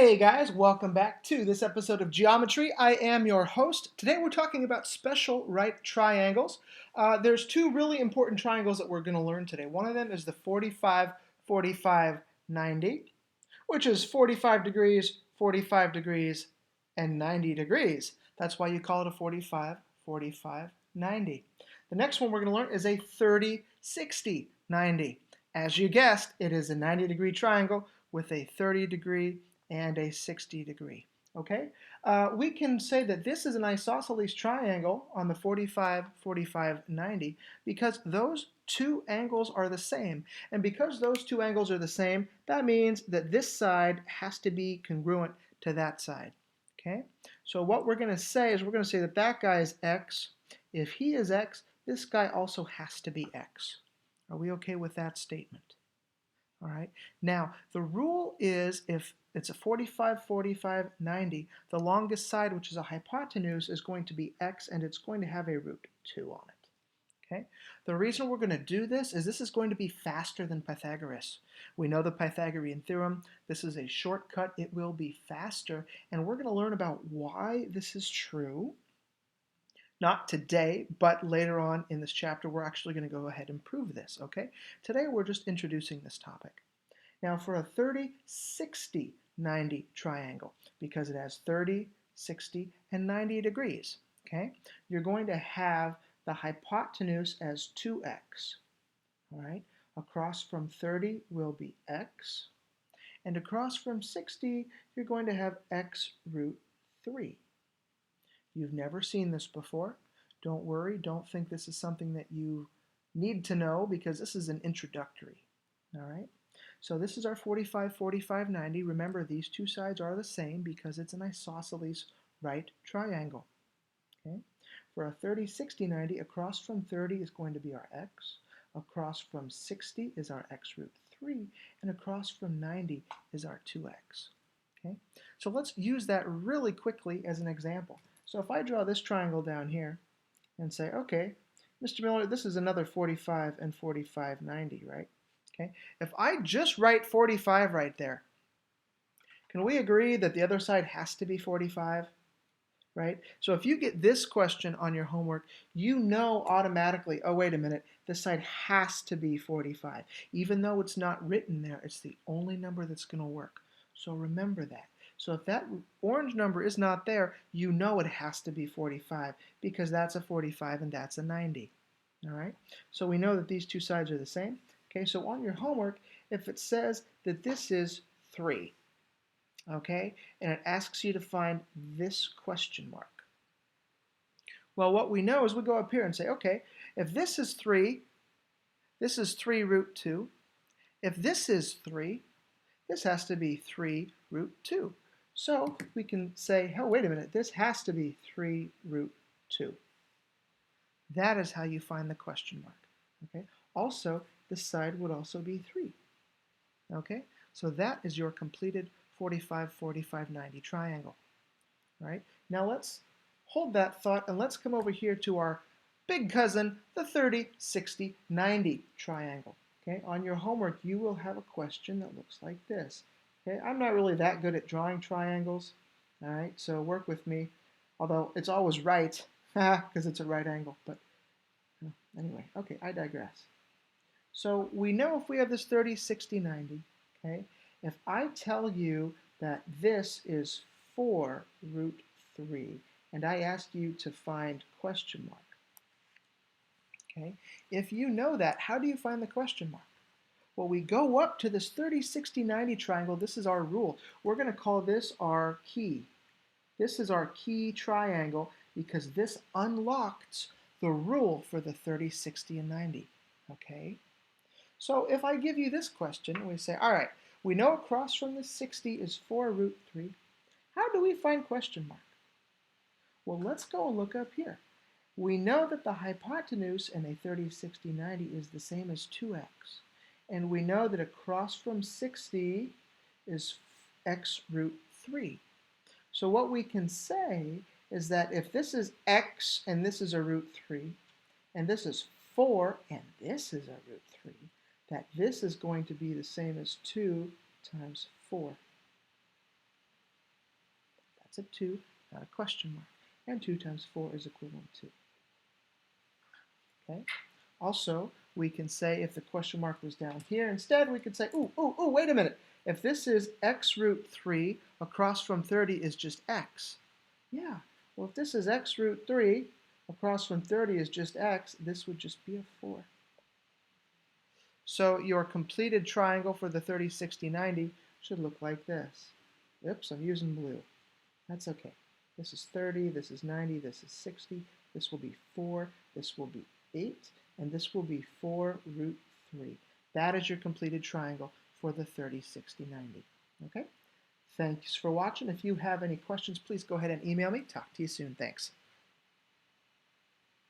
Hey guys, welcome back to this episode of Geometry. I am your host. Today we're talking about special right triangles. There's two really important triangles that we're going to learn today. One of them is the 45, 45, 90, which is 45 degrees, 45 degrees, and 90 degrees. That's why you call it a 45, 45, 90. The next one we're going to learn is a 30, 60, 90. As you guessed, it is a 90-degree triangle with a 30-degree and a 60-degree. Okay? We can say that this is an isosceles triangle on the 45, 45, 90 because those two angles are the same. And because those two angles are the same, that means that this side has to be congruent to that side. Okay? So what we're going to say is we're going to say that that guy is x. If he is x, this guy also has to be x. Are we okay with that statement? All right. Now, the rule is if it's a 45, 45, 90, the longest side, which is a hypotenuse, is going to be x, and it's going to have a root 2 on it. Okay. The reason we're going to do this is going to be faster than Pythagoras. We know the Pythagorean theorem. This is a shortcut. It will be faster, and we're going to learn about why this is true. Not today, but later on in this chapter, we're actually going to go ahead and prove this, okay? Today, we're just introducing this topic. Now, for a 30, 60, 90 triangle, because it has 30, 60, and 90 degrees, okay? You're going to have the hypotenuse as 2x, all right? Across from 30 will be x, and across from 60, you're going to have x root 3. You've never seen this before. Don't worry, don't think this is something that you need to know because this is an introductory. All right? So this is our 45, 45, 90. Remember, these two sides are the same because it's an isosceles right triangle. Okay? For a 30, 60, 90, across from 30 is going to be our x. Across from 60 is our x root 3. And across from 90 is our 2x. Okay? So let's use that really quickly as an example. So if I draw this triangle down here and say, okay, Mr. Miller, this is another 45 and 45, 90, right? Okay. If I just write 45 right there, can we agree that the other side has to be 45? Right? So if you get this question on your homework, you know automatically, oh, wait a minute, this side has to be 45. Even though it's not written there, it's the only number that's going to work. So remember that. So if that orange number is not there, you know it has to be 45 because that's a 45 and that's a 90. All right? So we know that these two sides are the same. Okay, so on your homework, if it says that this is 3, okay, and it asks you to find this question mark. Well, what we know is we go up here and say, okay, if this is 3, this is 3 root 2. If this is 3, this has to be 3 root 2. So we can say, oh, wait a minute, this has to be 3 root 2. That is how you find the question mark. Okay. Also, this side would also be 3. Okay, so that is your completed 45, 45, 90 triangle. All right, now let's hold that thought and let's come over here to our big cousin, the 30, 60, 90 triangle. Okay, on your homework, you will have a question that looks like this. Okay, I'm not really that good at drawing triangles. All right, so work with me, although it's always right, because it's a right angle, but anyway, okay, I digress. So we know if we have this 30, 60, 90, okay, if I tell you that this is 4 root 3, and I ask you to find question mark, okay, if you know that, how do you find the question mark? Well, we go up to this 30, 60, 90 triangle. This is our rule. We're going to call this our key. This is our key triangle because this unlocks the rule for the 30, 60, and 90, okay? So if I give you this question, we say, all right, we know across from the 60 is 4 root 3. How do we find question mark? Well, let's go and look up here. We know that the hypotenuse in a 30, 60, 90 is the same as 2x. And we know that across from 60 is x root 3. So what we can say is that if this is x and this is a root 3, and this is 4 and this is a root 3, that this is going to be the same as 2 times 4. That's a 2, not a question mark. And 2 times 4 is equivalent to. Okay? Also, we can say if the question mark was down here, instead we could say, wait a minute. If this is x root 3 across from 30 is just x. Yeah, well if this is x root 3 across from 30 is just x, this would just be a 4. So your completed triangle for the 30, 60, 90 should look like this. Oops, I'm using blue. That's okay. This is 30, this is 90, this is 60, this will be 4, this will be 8, and this will be 4 root 3. That is your completed triangle for the 30, 60, 90. Okay? Thanks for watching. If you have any questions, please go ahead and email me. Talk to you soon. Thanks.